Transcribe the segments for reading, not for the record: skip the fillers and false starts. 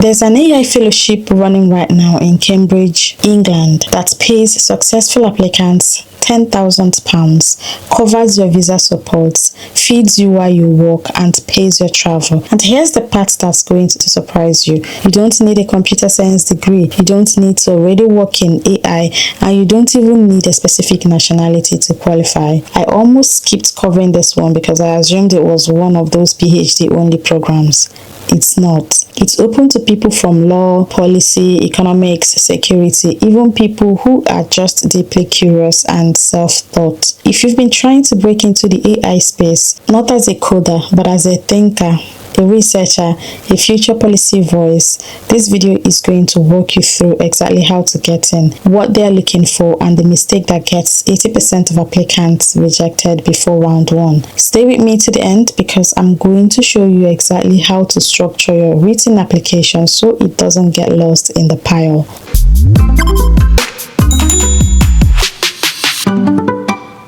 There's an AI fellowship running right now in Cambridge, England that pays successful applicants £10,000, covers your visa support, feeds you while you work, and pays your travel. And here's the part that's going to surprise you. You don't need a computer science degree, you don't need to already work in AI, and you don't even need a specific nationality to qualify. I almost skipped covering this one because I assumed it was one of those PhD only programs. It's not. It's open to people from law, policy, economics, security, even people who are just deeply curious and self-taught. If you've been trying to break into the AI space, not as a coder, but as a thinker, a researcher, a future policy voice, this video is going to walk you through exactly how to get in, what they're looking for, and the mistake that gets 80% of applicants rejected before round one. Stay with me to the end because I'm going to show you exactly how to structure your written application so it doesn't get lost in the pile.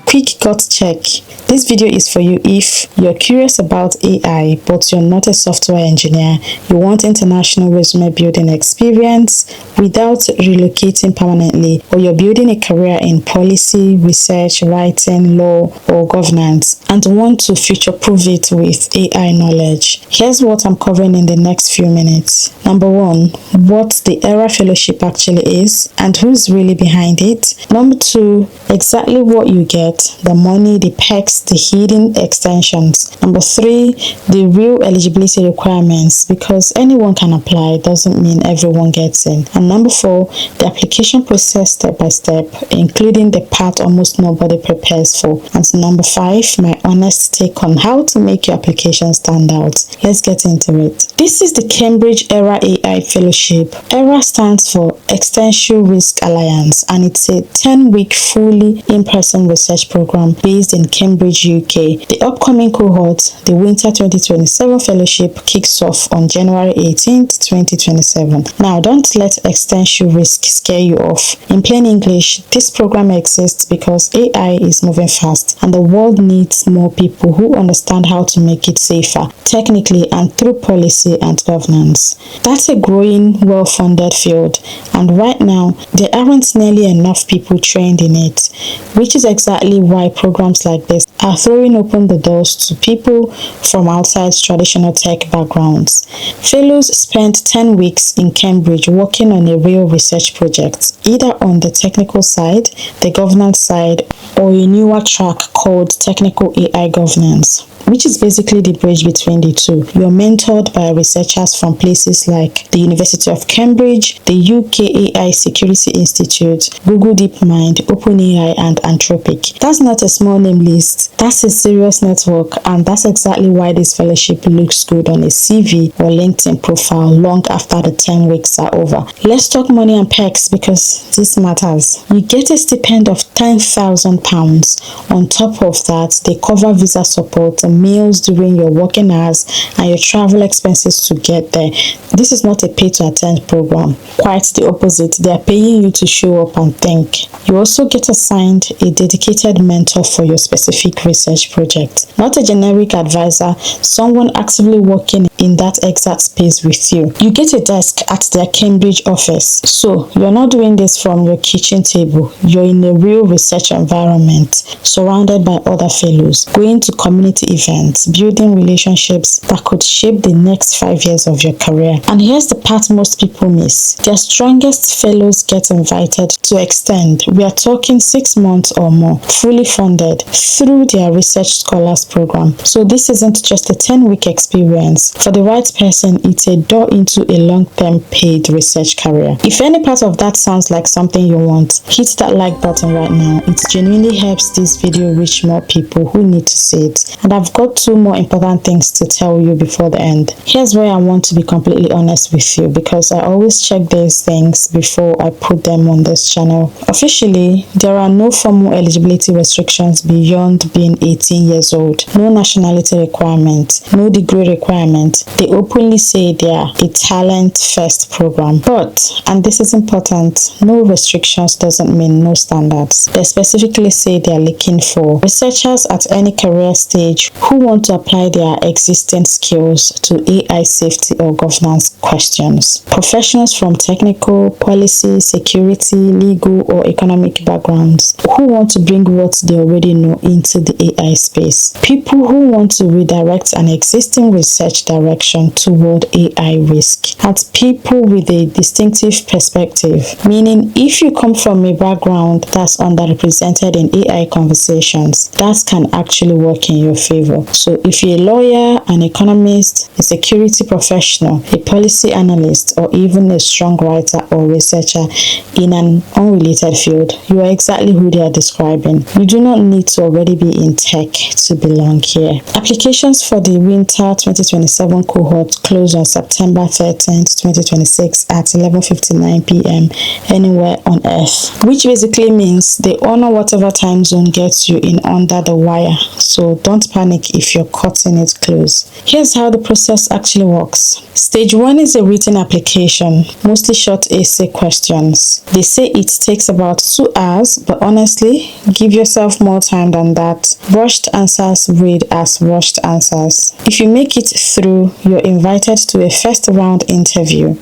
Quick gut check. This video is for you if you're curious about AI but you're not a software engineer, you want international resume building experience without relocating permanently, or you're building a career in policy, research, writing, law, or governance and want to future-proof it with AI knowledge. Here's what I'm covering in the next few minutes. Number one, what the ERA Fellowship actually is and who's really behind it. Number two, exactly what you get, the money, the perks, the hidden extensions. Number three, the real eligibility requirements, because anyone can apply doesn't mean everyone gets in. And number four, the application process step by step, including the part almost nobody prepares for. And number five, my honest take on how to make your application stand out. Let's get into it. This is the Cambridge ERA AI Fellowship. ERA stands for Extension Risk Alliance, and it's a 10-week fully in-person research program based in Cambridge, UK. The upcoming cohort, the Winter 2027 Fellowship, kicks off on January 18th, 2027. Now, don't let extension risk scare you off. In plain English, this program exists because AI is moving fast and the world needs more people who understand how to make it safer, technically and through policy and governance. That's a growing, well-funded field, and right now, there aren't nearly enough people trained in it, which is exactly why programs like this are throwing open the doors to people from outside traditional tech backgrounds. Fellows spent 10 weeks in Cambridge working on a real research project, either on the technical side, the governance side, or a newer track called Technical AI Governance, which is basically the bridge between the two. You're mentored by researchers from places like the University of Cambridge, the UK AI Security Institute, Google DeepMind, OpenAI, and Anthropic. That's not a small name list, that's a serious network, and that's exactly why this fellowship looks good on a CV or LinkedIn profile long after the 10 weeks are over. Let's talk money and perks because this matters. You get a stipend of £10,000. On top of that, they cover visa support, meals during your working hours, and your travel expenses to get there. This is not a pay-to-attend program. Quite the opposite. They are paying you to show up and think. You also get assigned a dedicated mentor for your specific research project. Not a generic advisor, someone actively working in that exact space with you. You get a desk at their Cambridge office. So, you're not doing this from your kitchen table. You're in a real research environment, surrounded by other fellows, going to community events, building relationships that could shape the next 5 years of your career. And here's the part most people miss. Their strongest fellows get invited to extend. We are talking 6 months or more, fully funded through their Research Scholars program. So this isn't just a 10-week experience. For the right person, it's a door into a long-term paid research career. If any part of that sounds like something you want, hit that like button right now. It genuinely helps this video reach more people who need to see it. And I've got 2 more important things to tell you before the end. Here's where I want to be completely honest with you because I always check these things before I put them on this channel. Officially, there are no formal eligibility restrictions restrictions beyond being 18 years old. No nationality requirement, no degree requirement. They openly say they are a talent-first program. But, and this is important, no restrictions doesn't mean no standards. They specifically say they are looking for researchers at any career stage who want to apply their existing skills to AI safety or governance questions. Professionals from technical, policy, security, legal, or economic backgrounds who want to bring what they already know into the AI space. People who want to redirect an existing research direction toward AI risk. And people with a distinctive perspective, meaning if you come from a background that's underrepresented in AI conversations, that can actually work in your favor. So if you're a lawyer, an economist, a security professional, a policy analyst, or even a strong writer or researcher in an unrelated field, you are exactly who they are describing. You do not need to already be in tech to belong here. Applications for the winter 2027 cohort close on September 13th, 2026 at 11:59 p.m. anywhere on Earth, which basically means they honor whatever time zone gets you in under the wire. So don't panic if you're cutting it close. Here's how the process actually works. Stage 1 is a written application, mostly short essay questions. They say it takes about 2 hours, but honestly, give yourself more time than that. Rushed answers read as rushed answers. If you make it through, you're invited to a first round interview.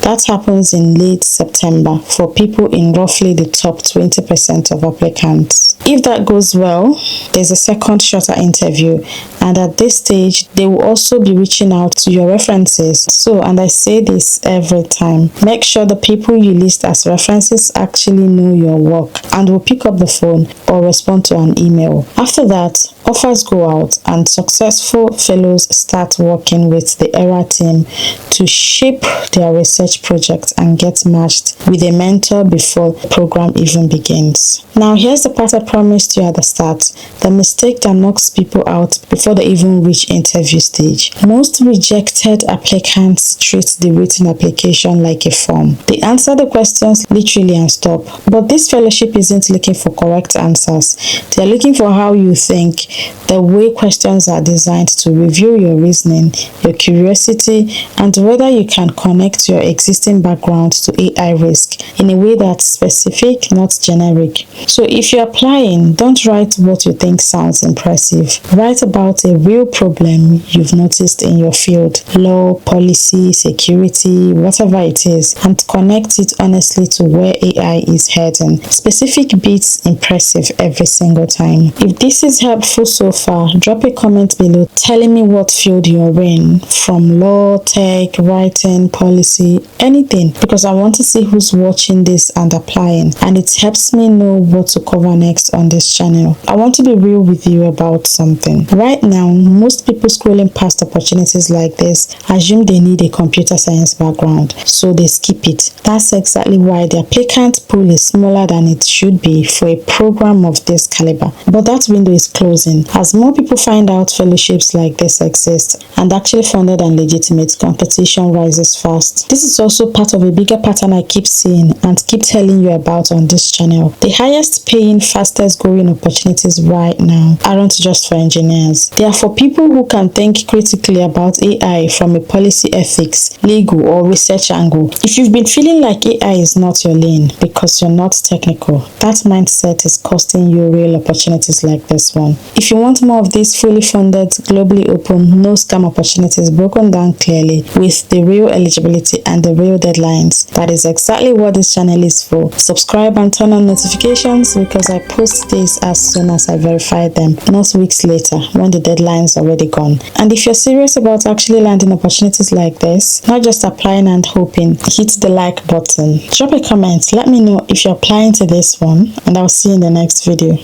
That happens in late September for people in roughly the top 20% of applicants. If that goes well, there's a second shorter interview, and at this stage, they will also be reaching out to your references. So, and I say this every time, make sure the people you list as references actually know your work and will pick up the phone or respond to an email. After that, offers go out and successful fellows start working with the ERA team to shape their research project and get matched with a mentor before the program even begins. Now, here's the part I promised you at the start, the mistake that knocks people out before they even reach interview stage. Most rejected applicants treat the written application like a form. They answer the questions literally and stop. But this fellowship isn't looking for correct answers. They're looking for how you think, the way questions are designed to review your reasoning, your curiosity, and whether you can connect your existing background to AI risk in a way that's specific, not generic. So if you're applying, don't write what you think sounds impressive. Write about a real problem you've noticed in your field, law, policy, security, whatever it is, and connect it honestly to where AI is heading. Specific beats impressive every single time. If this is helpful so far, drop a comment below telling me what field you're in, from law, tech, writing, policy, anything, because I want to see who's watching this and applying, and it helps me know what to cover next on this channel. I want to be real with you about something. Right now, most people scrolling past opportunities like this assume they need a computer science background, so they skip it. That's exactly why the applicant pool is smaller than it should be for a program of this caliber. But that window is closing. As more people find out fellowships like this exist and actually funded and legitimate, competition rises fast. This is also part of a bigger pattern I keep seeing and keep telling you about on this channel. The highest paying, fastest growing opportunities right now aren't just for engineers. They are for people who can think critically about AI from a policy, ethics, legal, or research angle. If you've been feeling like AI is not your lane because you're not technical, that mindset is costing you real opportunities like this one. If you want more of these fully funded, globally open, no scam opportunities broken down clearly with the real eligibility and the real deadlines, that is exactly what this channel is for. Subscribe and turn on notifications because I post this as soon as I verify them, not weeks later when the deadline's already gone. And if you're serious about actually landing opportunities like this, not just applying and hoping, hit the like button. Drop a comment, let me know if you're applying to this one, and I'll see you in the next video.